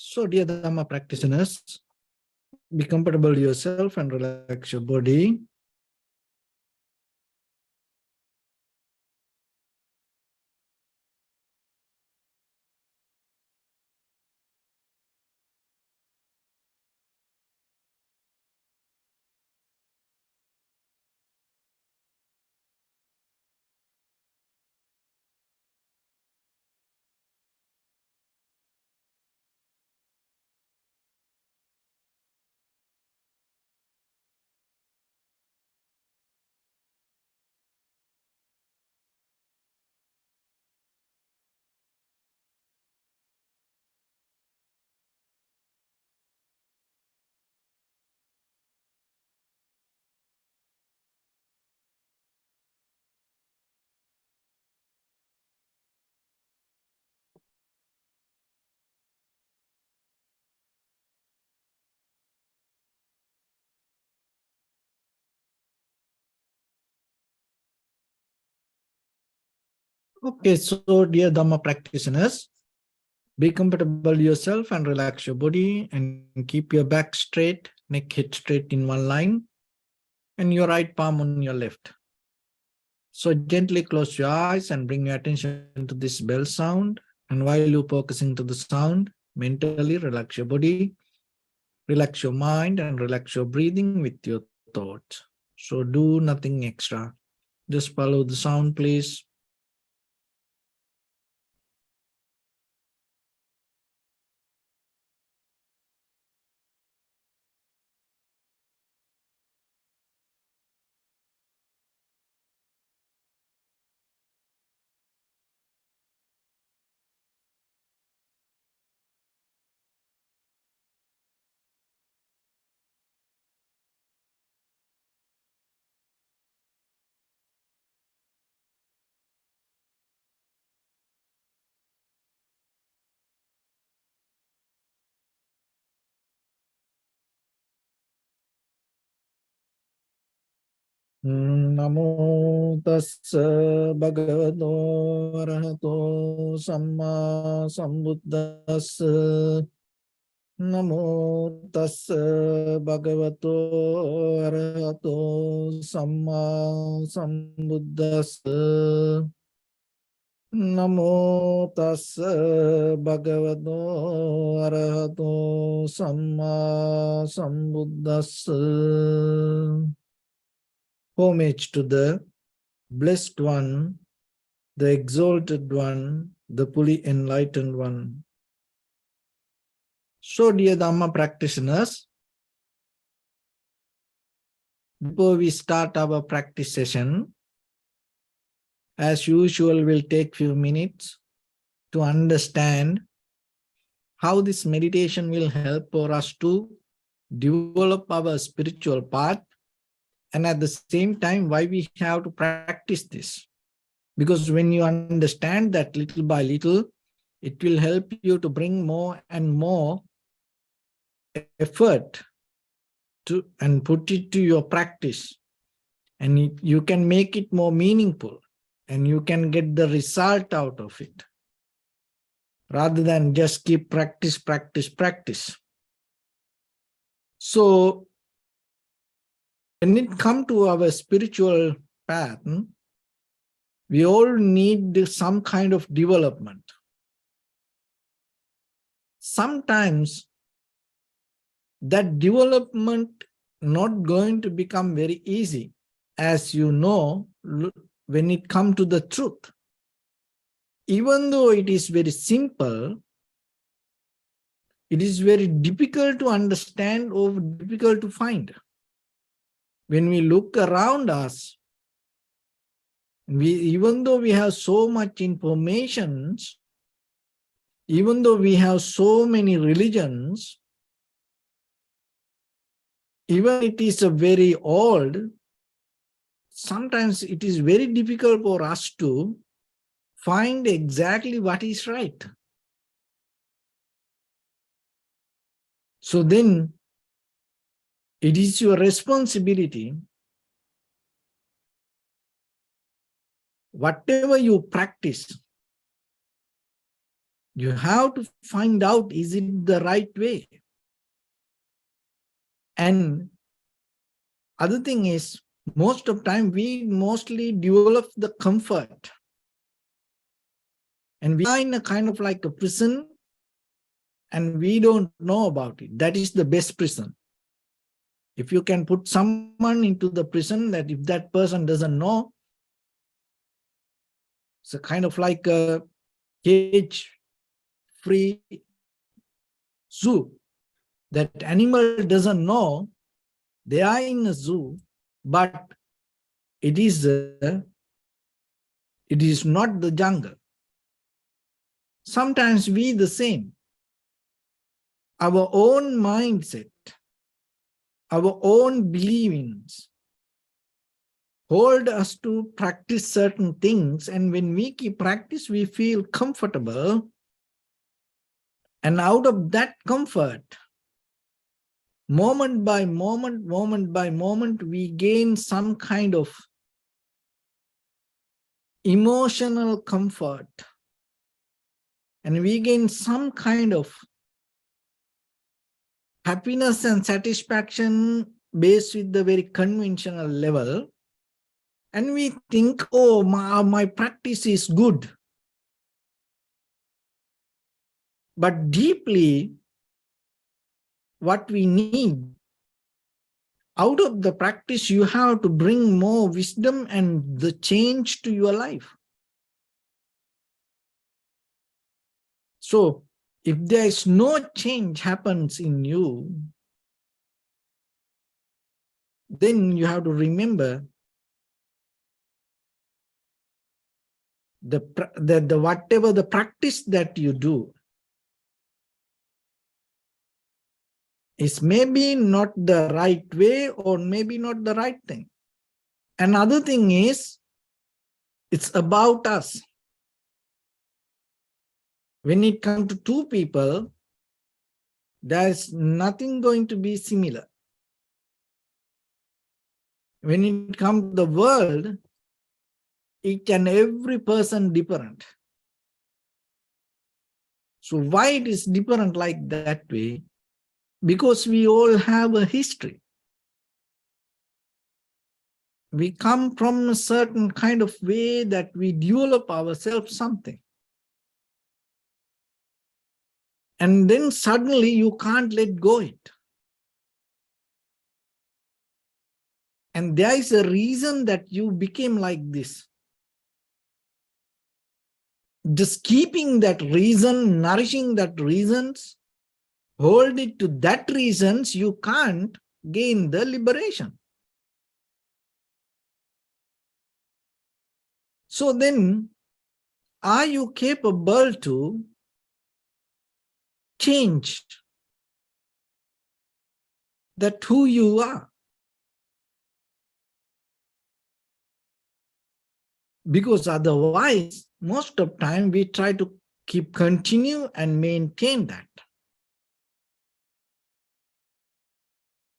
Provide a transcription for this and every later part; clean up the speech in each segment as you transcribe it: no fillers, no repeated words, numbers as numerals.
So, dear Dhamma practitioners, be comfortable yourself and relax your body. Okay, so dear Dhamma practitioners, be comfortable yourself and relax your body and keep your back straight, neck hip straight in one line, and your right palm on your left. So gently close your eyes and bring your attention to this bell sound. And while you're focusing to the sound, mentally relax your body, relax your mind, and relax your breathing with your thoughts. So do nothing extra. Just follow the sound, please. Namo tassa bhagavato arahato samma sambuddhassa. Namo tassa bhagavato arahato samma sambuddhassa. Namo tassa bhagavato arahato samma sambuddhassa. Homage to the Blessed One, the Exalted One, the fully Enlightened One. So, dear Dhamma practitioners, before we start our practice session, as usual, we'll take few minutes to understand how this meditation will help for us to develop our spiritual path, and at the same time, why we have to practice this. Because when you understand that little by little, it will help you to bring more and more effort to and put it to your practice. And you can make it more meaningful and you can get the result out of it. Rather than just keep practice. So when it comes to our spiritual path, we all need some kind of development. Sometimes that development not going to become very easy. As you know, when it comes to the truth, even though it is very simple, it is very difficult to understand or difficult to find. When we look around us, even though we have so much information, even though we have so many religions, even it is a very old, sometimes it is very difficult for us to find exactly what is right. So then it is your responsibility, whatever you practice, You have to find out, is it the right way? And other thing is, most of time we mostly develop the comfort. And we are in a kind of like a prison and we don't know about it. That is the best prison. If you can put someone into the prison, that if that person doesn't know, it's a kind of like a cage-free zoo. That animal doesn't know they are in a zoo, but it is not the jungle. Sometimes we the same. Our own mindset, our own beliefs hold us to practice certain things, and when we keep practice, we feel comfortable, and out of that comfort, moment by moment, we gain some kind of emotional comfort, and we gain some kind of happiness and satisfaction based with the very conventional level. And we think, oh, my practice is good. But deeply, what we need, out of the practice, you have to bring more wisdom and the change to your life. So if there is no change happens in you, then you have to remember the whatever the practice that you do is maybe not the right way or maybe not the right thing. Another thing is, it's about us. When it comes to two people, there's nothing going to be similar. When it comes to the world, each and every person different. So why it is different like that way? Because we all have a history. We come from a certain kind of way that we develop ourselves something. And then suddenly you can't let go it. And there is a reason that you became like this. Just keeping that reason, nourishing that reasons, hold it to that reasons, you can't gain the liberation. So then, are you capable to change that who you are? Because otherwise, most of time we try to continue and maintain that.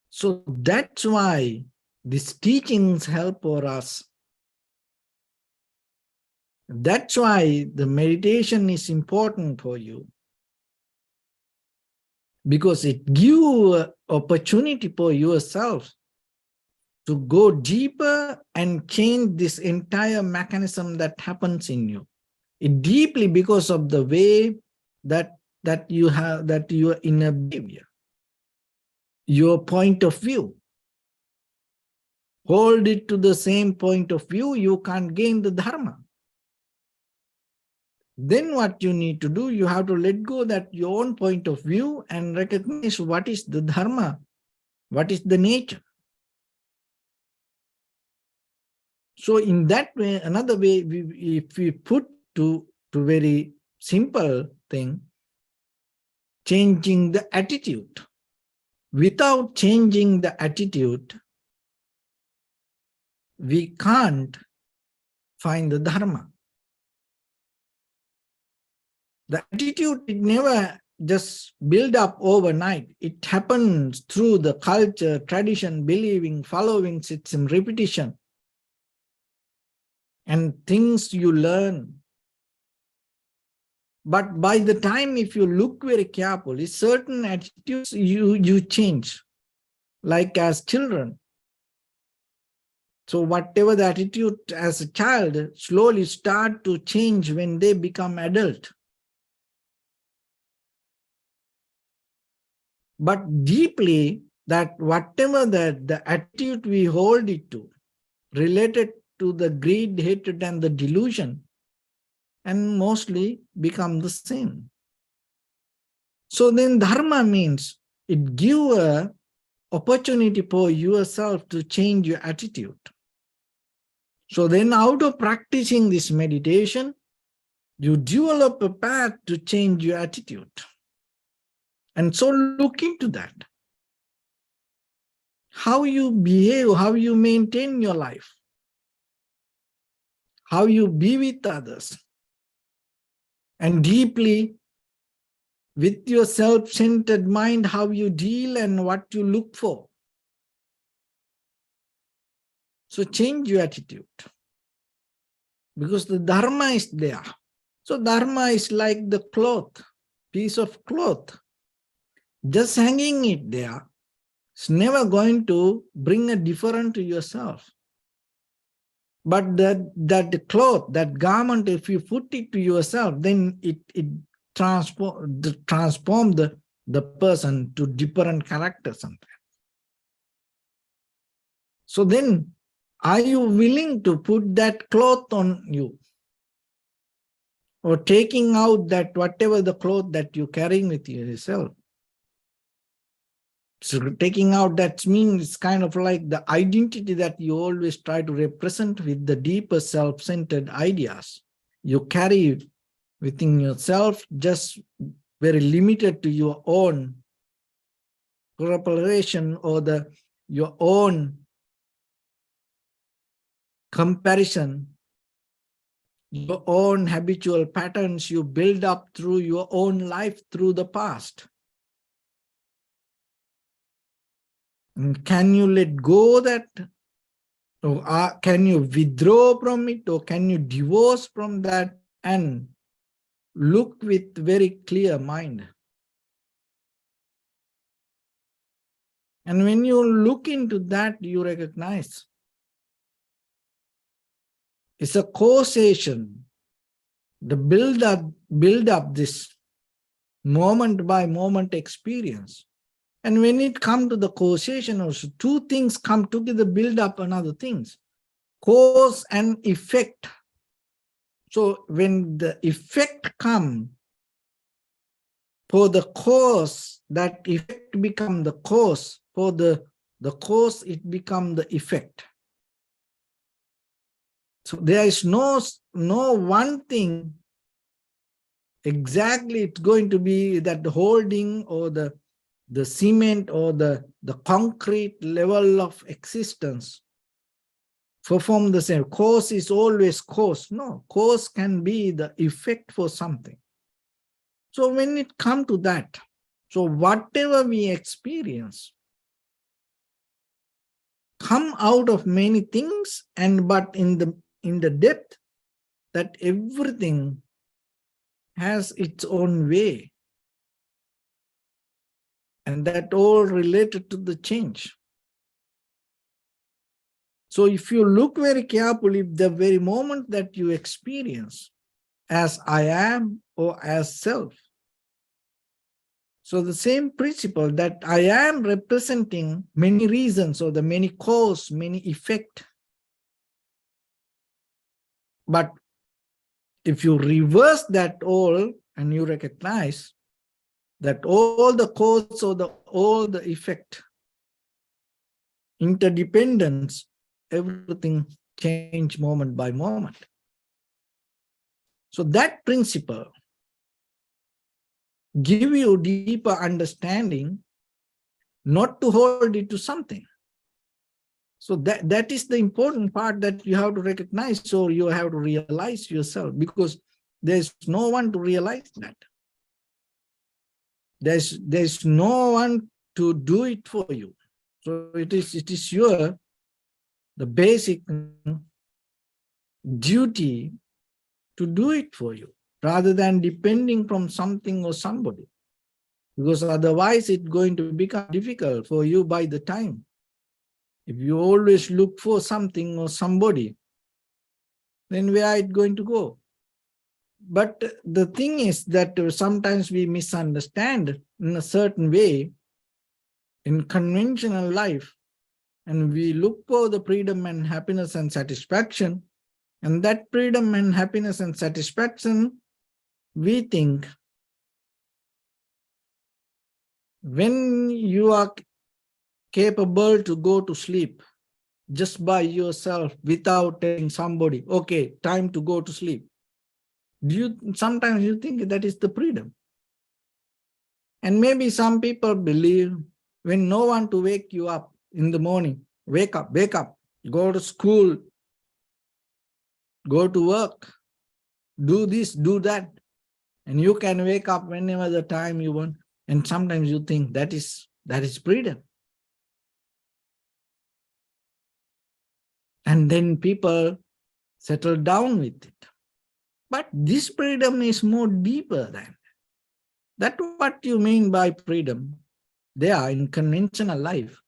So that's why these teachings help for us. That's why the meditation is important for you. Because it gives an opportunity for yourself to go deeper and change this entire mechanism that happens in you. It deeply because of the way that you have, that your inner behavior, your point of view. Hold it to the same point of view, you can't gain the Dharma. Then what you need to do, you have to let go that your own point of view and recognize what is the Dharma, what is the nature. So in that way, another way, if we put to very simple thing, changing the attitude. Without changing the attitude, we can't find the Dharma. The attitude, it never just build up overnight. It happens through the culture, tradition, believing, following system, repetition. And things you learn But by the time, if you look very carefully, certain attitudes you change, like as children. So whatever the attitude as a child slowly start to change when they become adult. But deeply, that whatever the attitude we hold it to, related to the greed, hatred, and the delusion, and mostly become the same. So then dharma means it gives a opportunity for yourself to change your attitude. So then out of practicing this meditation, you develop a path to change your attitude. And so look into that. How you behave, how you maintain your life, how you be with others, and deeply with your self-centered mind, how you deal and what you look for. So change your attitude, because the dharma is there. So dharma is like the cloth, piece of cloth. Just hanging it there, it's never going to bring a difference to yourself. But that cloth, that garment, if you put it to yourself, then it transform the person to different characters sometimes. So then, are you willing to put that cloth on you? Or taking out that whatever the cloth that you're carrying with yourself? So taking out, that means it's kind of like the identity that you always try to represent with the deeper self-centered ideas. You carry within yourself, just very limited to your own preparation or your own comparison, your own habitual patterns you build up through your own life, through the past. And can you let go that? Or can you withdraw from it? Or can you divorce from that and look with very clear mind? And when you look into that, you recognize it's a causation, the build up this moment by moment experience. And when it comes to the causation also, two things come together, build up another things, cause and effect. So when the effect comes, for the cause, that effect become the cause. For the cause, it become the effect. So there is no one thing exactly it's going to be that the holding or the cement or the concrete level of existence perform the same. Cause is always cause. No, cause can be the effect for something. So when it comes to that, so whatever we experience come out of many things, but in the depth, that everything has its own way, and that all related to the change. So if you look very carefully, the very moment that you experience as I am or as self, so the same principle that I am representing many reasons or the many cause, many effect. But if you reverse that all and you recognize that all the cause or all the effect, interdependence, everything change moment by moment. So that principle give you deeper understanding, not to hold it to something. So that is the important part that you have to recognize. So you have to realize yourself, because there's no one to realize that. There's no one to do it for you. So it is the basic duty to do it for you. rather than depending from something or somebody. Because otherwise it's going to become difficult for you by the time. If you always look for something or somebody, then where are it going to go? But the thing is that sometimes we misunderstand in a certain way in conventional life, and we look for the freedom and happiness and satisfaction, and that freedom and happiness and satisfaction, we think when you are capable to go to sleep just by yourself without telling somebody, okay, time to go to sleep. Sometimes you think that is the freedom. And maybe some people believe when no one to wake you up in the morning, wake up, go to school, go to work, do this, do that. And you can wake up whenever the time you want. And sometimes you think that is freedom. And then people settle down with it. But this freedom is more deeper than that. That's what you mean by freedom. They are in conventional life.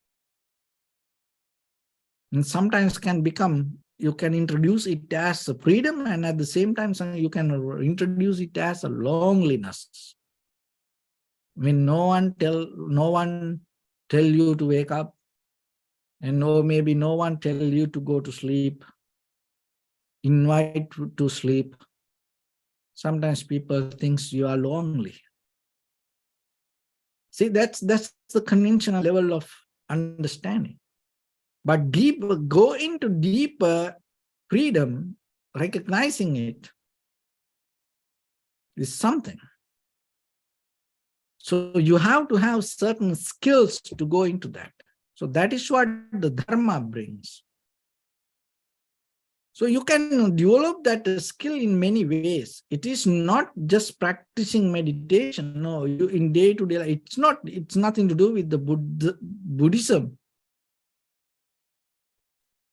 And sometimes can become, you can introduce it as a freedom, and at the same time, you can introduce it as a loneliness. When no one tell you to wake up, and maybe no one tell you to go to sleep, invite to sleep. Sometimes people think you are lonely. See, that's the conventional level of understanding. But go into deeper freedom, recognizing it is something. So you have to have certain skills to go into that. So that is what the Dharma brings. So you can develop that skill in many ways. It is not just practicing meditation. No, you in day-to-day life, it's nothing to do with the Buddhism.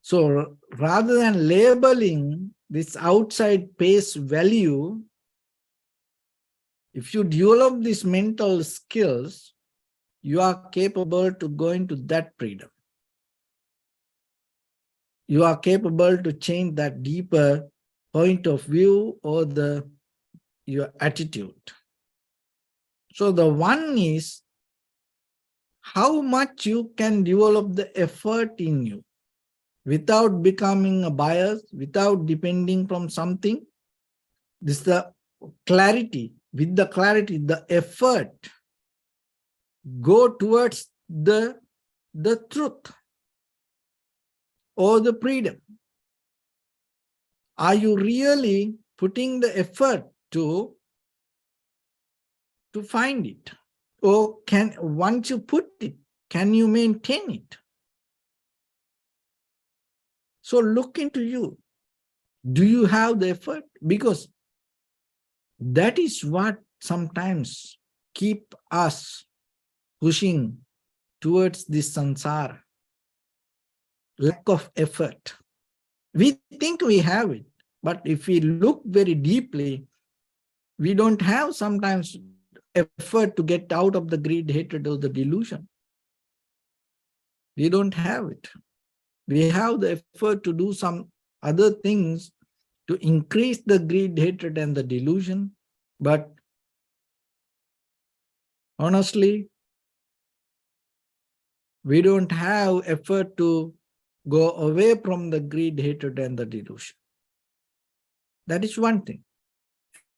So rather than labeling this outside face value, if you develop these mental skills, you are capable to go into that freedom. You are capable to change that deeper point of view or your attitude. So the one is how much you can develop the effort in you without becoming a bias, without depending from something. This is the clarity. With the clarity, the effort go towards the truth or the freedom. Are you really putting the effort to find it? Or once you put it, can you maintain it? So look into you. Do you have the effort? Because that is what sometimes keep us pushing towards this samsara. Lack of effort. We think we have it, but if we look very deeply, we don't have sometimes effort to get out of the greed, hatred, or the delusion. We don't have it. We have the effort to do some other things to increase the greed, hatred, and the delusion. But honestly, we don't have effort to go away from the greed, hatred, and the delusion. That is one thing.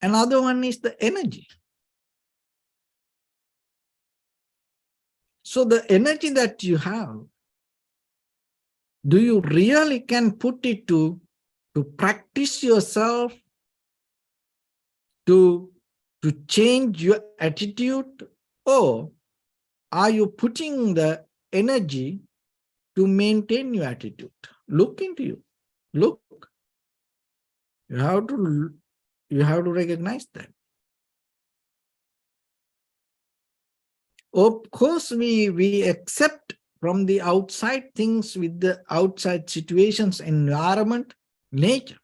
Another one is the energy. So the energy that you have, do you really can put it to practice yourself, to change your attitude, or are you putting the energy to maintain your attitude? Look into you. Look. You have to recognize that. Of course, we accept from the outside things with the outside situations, environment, nature.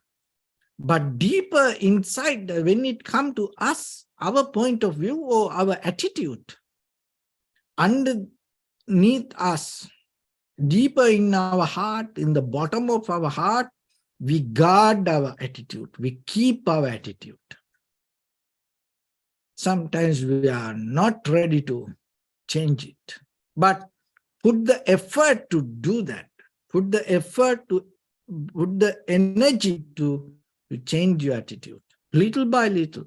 But deeper inside, when it comes to us, our point of view or our attitude, underneath us, deeper in our heart, in the bottom of our heart, we guard our attitude, we keep our attitude. Sometimes we are not ready to change it, but put the effort to do that. Put the effort to, put the energy to change your attitude, little by little.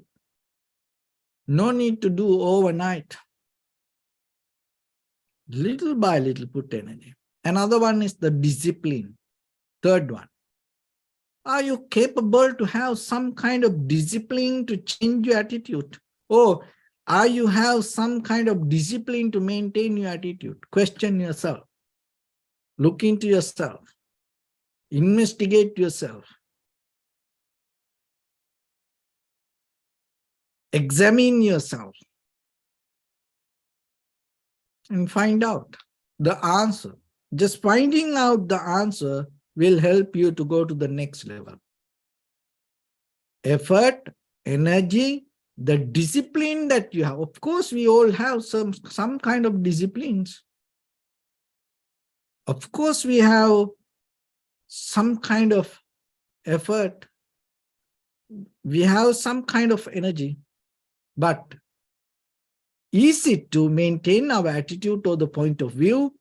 No need to do overnight. Little by little, put energy. Another one is the discipline. Third one. Are you capable to have some kind of discipline to change your attitude? Or are you have some kind of discipline to maintain your attitude? Question yourself. Look into yourself. Investigate yourself. Examine yourself. And find out the answer. Just finding out the answer will help you to go to the next level. Effort, energy, the discipline that you have. Of course, we all have some kind of disciplines. Of course, we have some kind of effort. We have some kind of energy. But is it to maintain our attitude or the point of view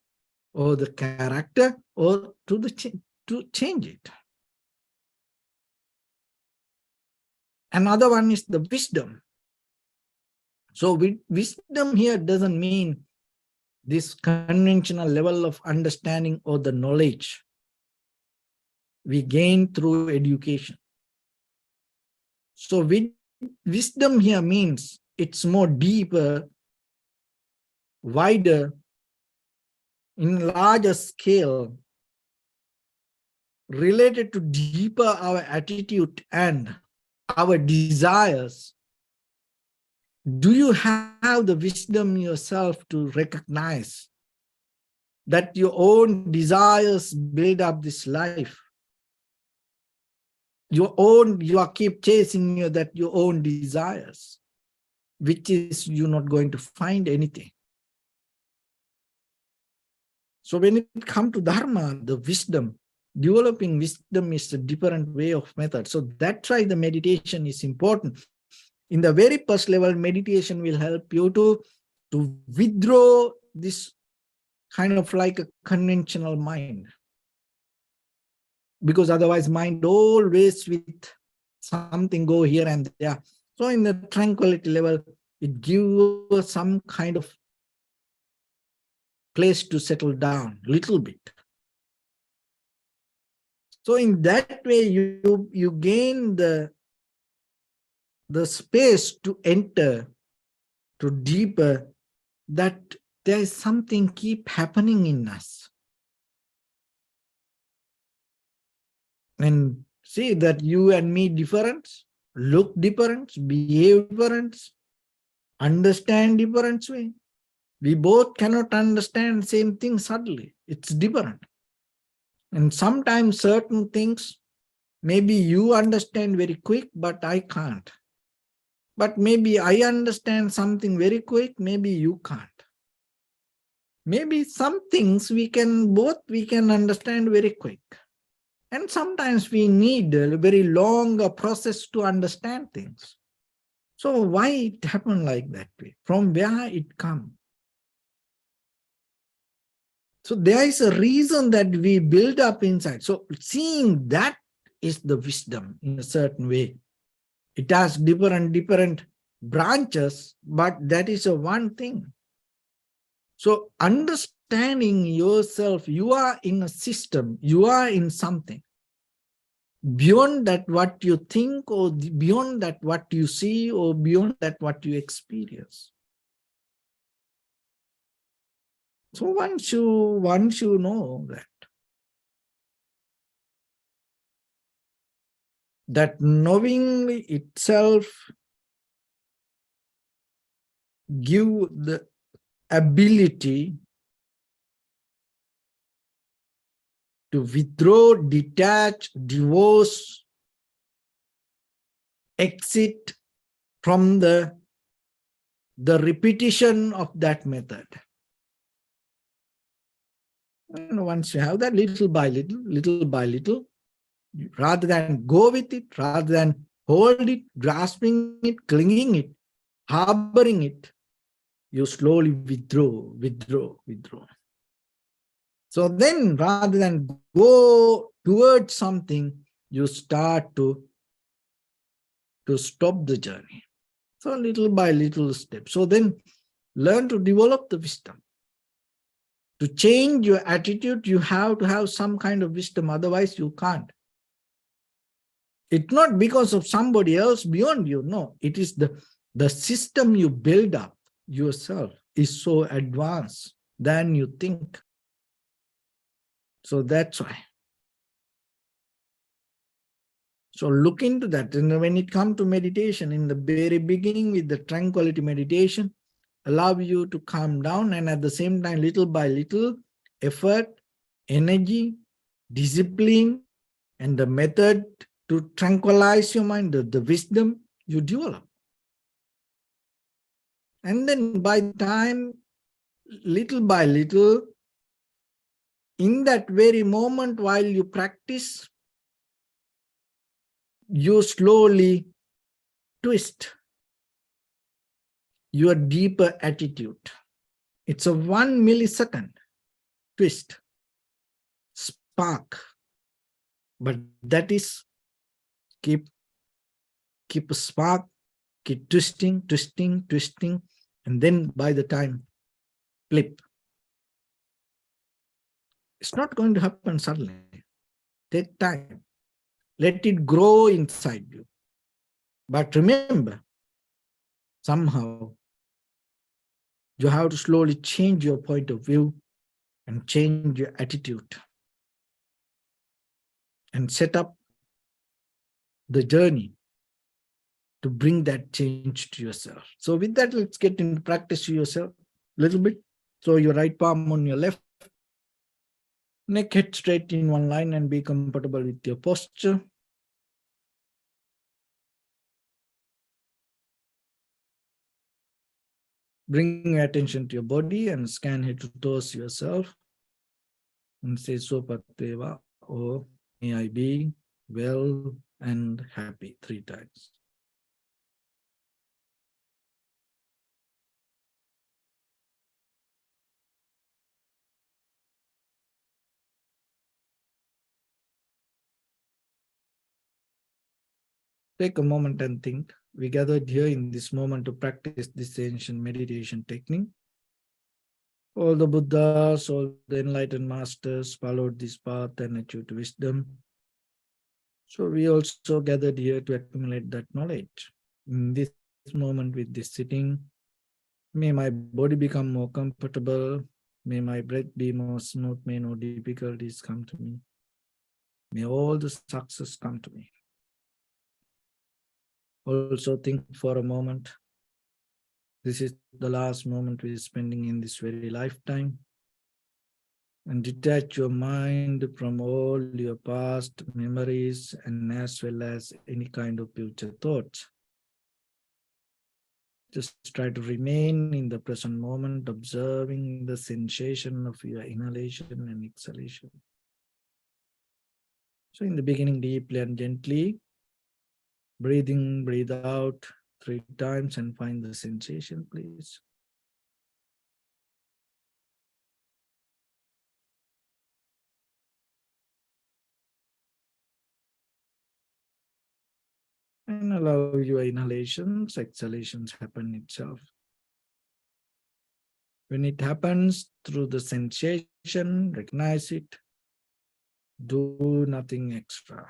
or the character or to change it? Another one is the wisdom. So wisdom here doesn't mean this conventional level of understanding or the knowledge we gain through education. So wisdom here means it's more deeper, wider, in larger scale, related to deeper our attitude and our desires. Do you have the wisdom yourself to recognize that your own desires build up this life? You keep chasing your own desires, which is you're not going to find anything. So when it comes to Dharma, the wisdom, developing wisdom is a different way of method. So that's why the meditation is important. In the very first level, meditation will help you to withdraw this kind of like a conventional mind. Because otherwise mind always with something go here and there. So in the tranquility level, it gives us some kind of place to settle down a little bit. So in that way, you gain the space to enter to deeper, that there is something keep happening in us. And see that you and me different, look different, behave different, understand different way. We both cannot understand same thing suddenly. It's different. And sometimes certain things, maybe you understand very quick, but I can't. But maybe I understand something very quick, maybe you can't. Maybe some things we can understand very quick. And sometimes we need a very long process to understand things. So why it happened like that way? From where it come? So there is a reason that we build up inside. So seeing that is the wisdom in a certain way. It has different branches, but that is a one thing. So understanding yourself, you are in a system, you are in something. Beyond that what you think, or beyond that what you see, or beyond that what you experience. So once you know that knowing itself give the ability to withdraw, detach, divorce exit from the repetition of that method. And once you have that, little by little, rather than go with it, rather than hold it, grasping it, clinging it, harboring it, you slowly withdraw. So then, rather than go towards something, you start to stop the journey. So little by little step. So then learn to develop the wisdom. To change your attitude, you have to have some kind of wisdom, otherwise you can't. It's not because of somebody else beyond you, no. It is the system you build up yourself is so advanced than you think. So that's why. So look into that. And when it comes to meditation, in the very beginning with the tranquility meditation, allow you to calm down, and at the same time, little by little, effort, energy, discipline, and the method to tranquilize your mind, the wisdom you develop. And then by time, little by little, in that very moment while you practice, you slowly twist your deeper attitude. It's a 1 millisecond twist, spark. But that is keep a spark, keep twisting, and then by the time, flip. It's not going to happen suddenly. Take time. Let it grow inside you. But remember, somehow, you have to slowly change your point of view and change your attitude and set up the journey to bring that change to yourself. So with that, let's get into practice to yourself a little bit. So your right palm on your left, neck head straight in one line, and be comfortable with your posture. Bring your attention to your body and scan head to toes yourself. And say Sopateva, or may I be well and happy 3 times. Take a moment and think. We gathered here in this moment to practice this ancient meditation technique. All the Buddhas, all the enlightened masters followed this path and achieved wisdom. So we also gathered here to accumulate that knowledge. In this moment with this sitting, may my body become more comfortable. May my breath be more smooth. May no difficulties come to me. May all the success come to me. Also think for a moment. This is the last moment we're spending in this very lifetime. And detach your mind from all your past memories and as well as any kind of future thoughts. Just try to remain in the present moment, observing the sensation of your inhalation and exhalation. So in the beginning, deeply and gently, breathe in, breathe out 3 times and find the sensation, please. And allow your inhalations, exhalations happen itself. When it happens through the sensation, recognize it. Do nothing extra.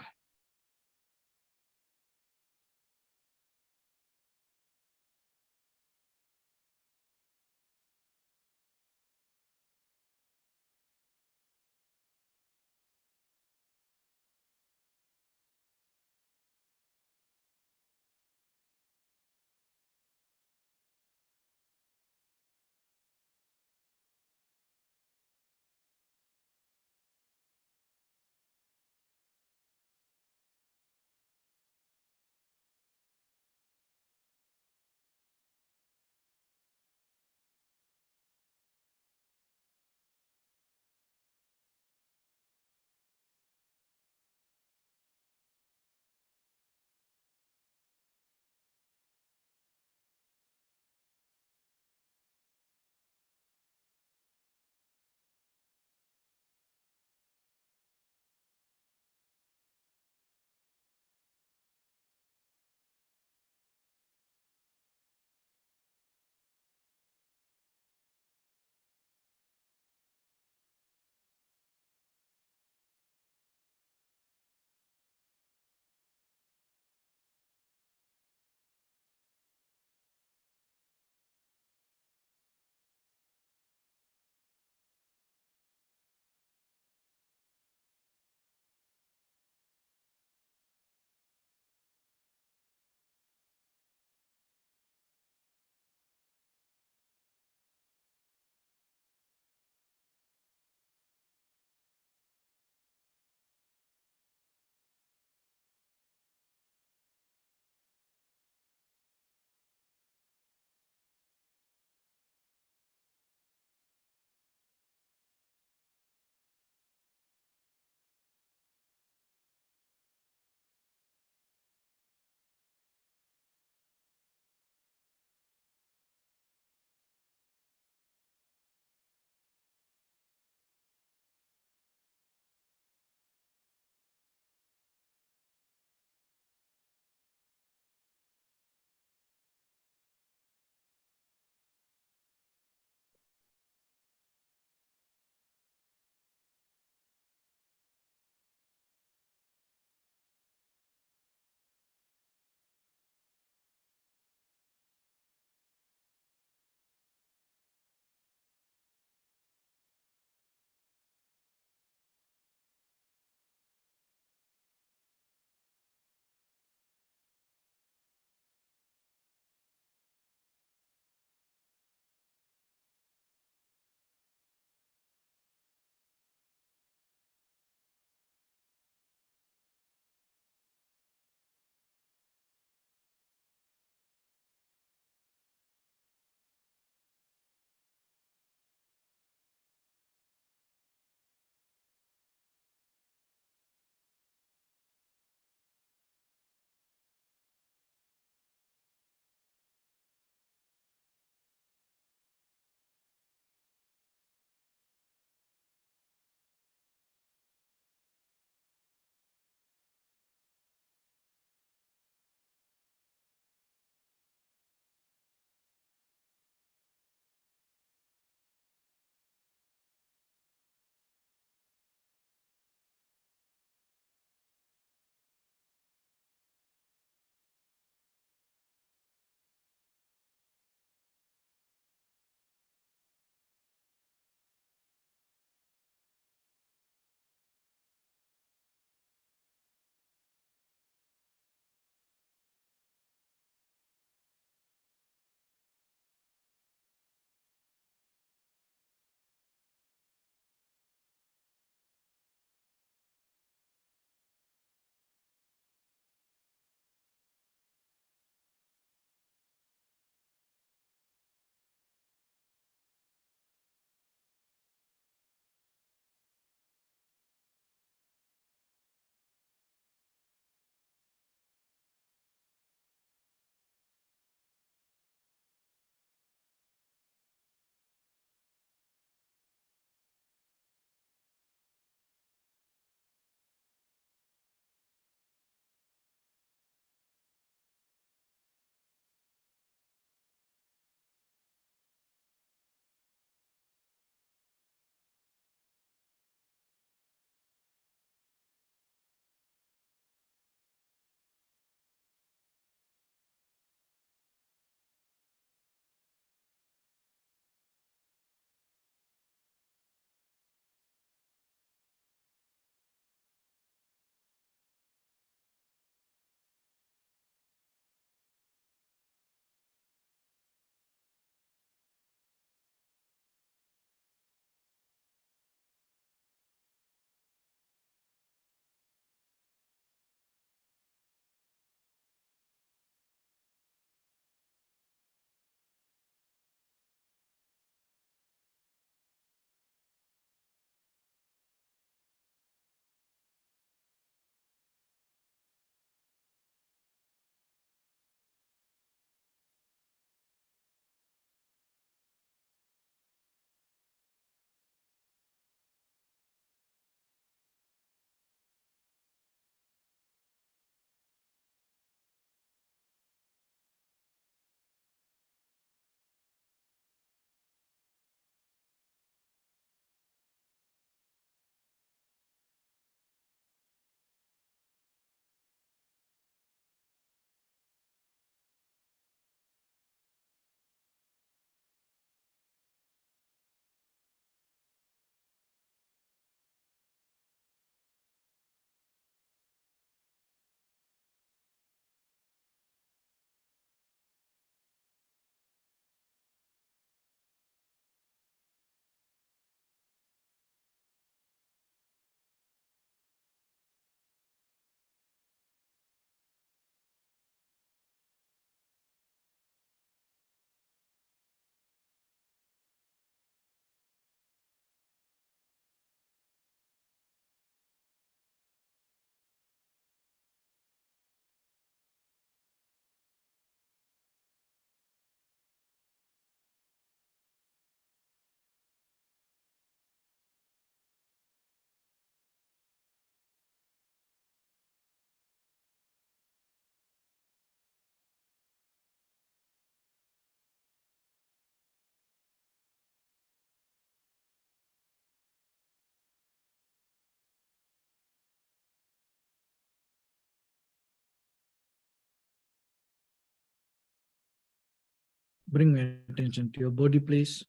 Bring attention to your body, please.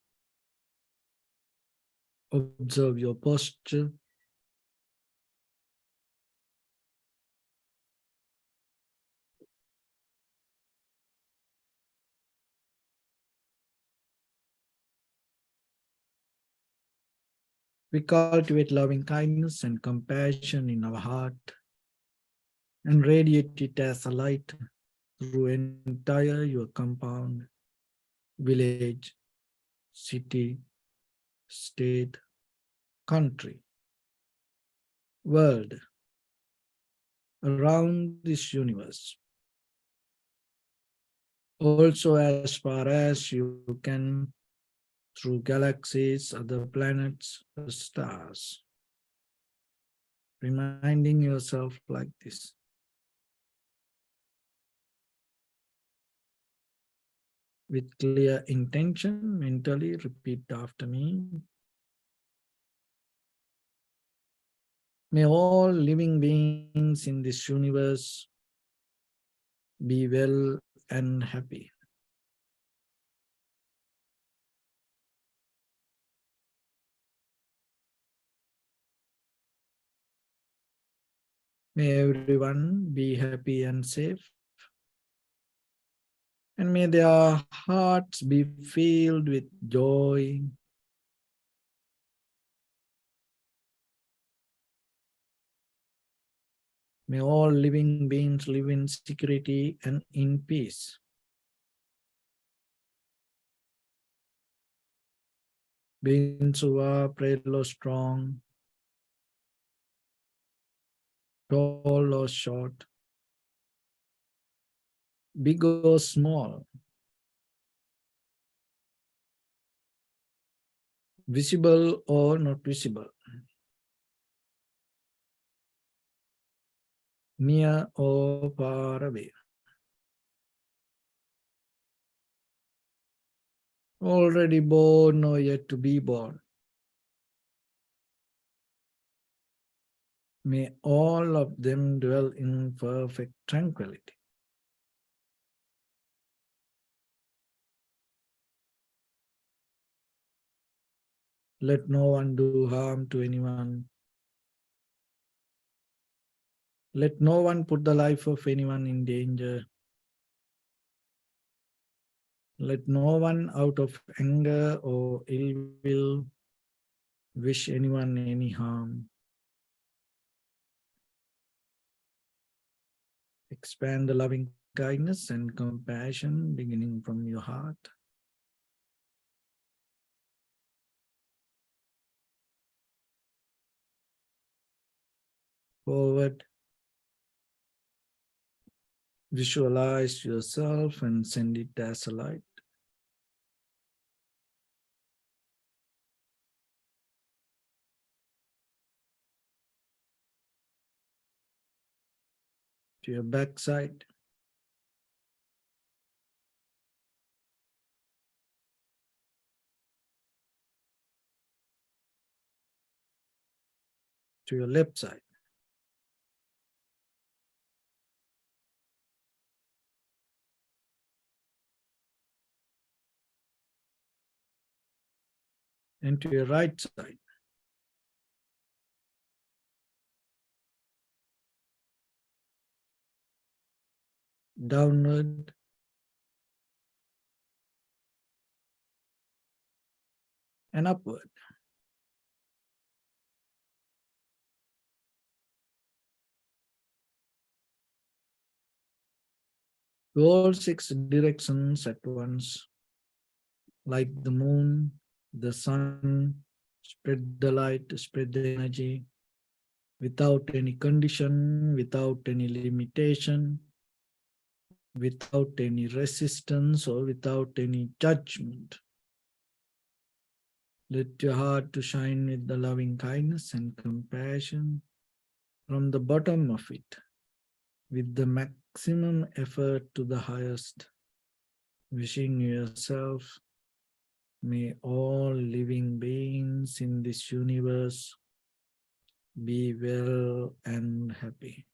Observe your posture. We cultivate loving kindness and compassion in our heart and radiate it as a light through entire your compound, village, city, state, country, world, around this universe. Also, as far as you can, through galaxies, other planets, the stars, reminding yourself like this. With clear intention, mentally repeat after me. May all living beings in this universe be well and happy. May everyone be happy and safe. And may their hearts be filled with joy. May all living beings live in security and in peace. Beings who are frail or strong, tall or short, big or small, visible or not visible, near or far away, already born or yet to be born. May all of them dwell in perfect tranquility. Let no one do harm to anyone. Let no one put the life of anyone in danger. Let no one out of anger or ill will wish anyone any harm. Expand the loving kindness and compassion beginning from your heart. Forward. Visualize yourself and send it as a light. To your backside. To your left side. And to your right side. Downward. And upward. To all six directions at once. Like the moon, the sun, spread the light, spread the energy, without any condition, without any limitation, without any resistance or without any judgment. Let your heart to shine with the loving kindness and compassion from the bottom of it, with the maximum effort to the highest, wishing yourself, may all living beings in this universe be well and happy.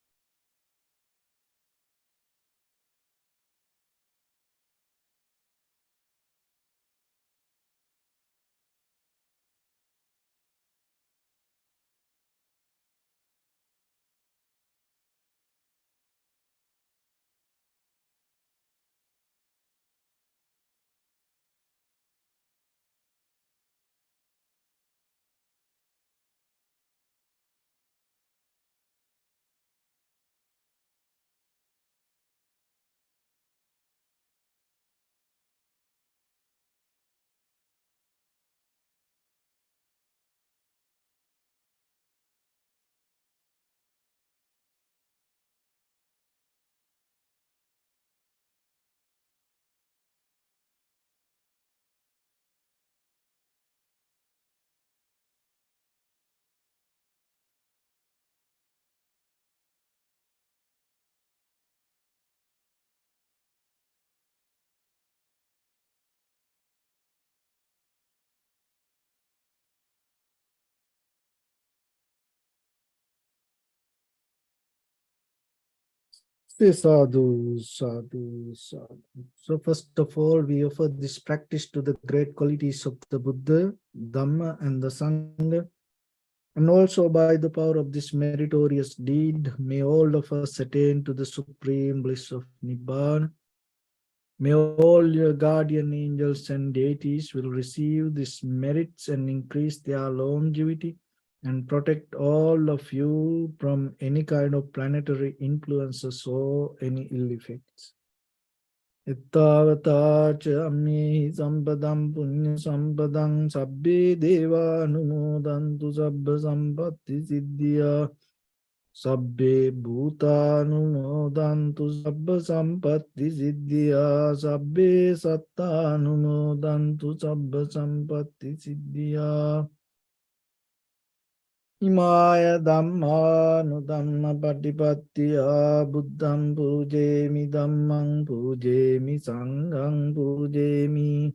Say sadhu, sadhu, sadhu. So first of all, we offer this practice to the great qualities of the Buddha, Dhamma, and the Sangha. And also by the power of this meritorious deed, may all of us attain to the supreme bliss of Nibbana. May all your guardian angels and deities will receive these merits and increase their longevity and protect all of you from any kind of planetary influences or any ill effects. Ittavata cha ammi sampadam punya sampadam sabbe deva anumodantu sabba sampatti siddhya sabbe bhutanumodantu sabba sampatti siddhya sabbe sattanumodantu sabba sampatti siddhya Imaya Dhamma Patipattiya Buddham Pujemi Dhammam Pujemi Sangham Pujemi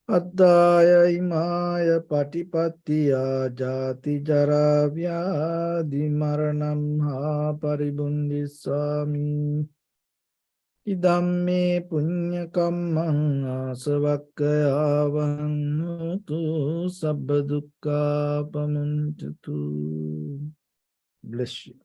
Addaya Imaya Patipattiya Jati Jara Vyadhi Maranam Ha Paribundisami Idamme Punya Kammang Asavakkaya Tu Sabba Dukkha Pamuntutu. Bless you.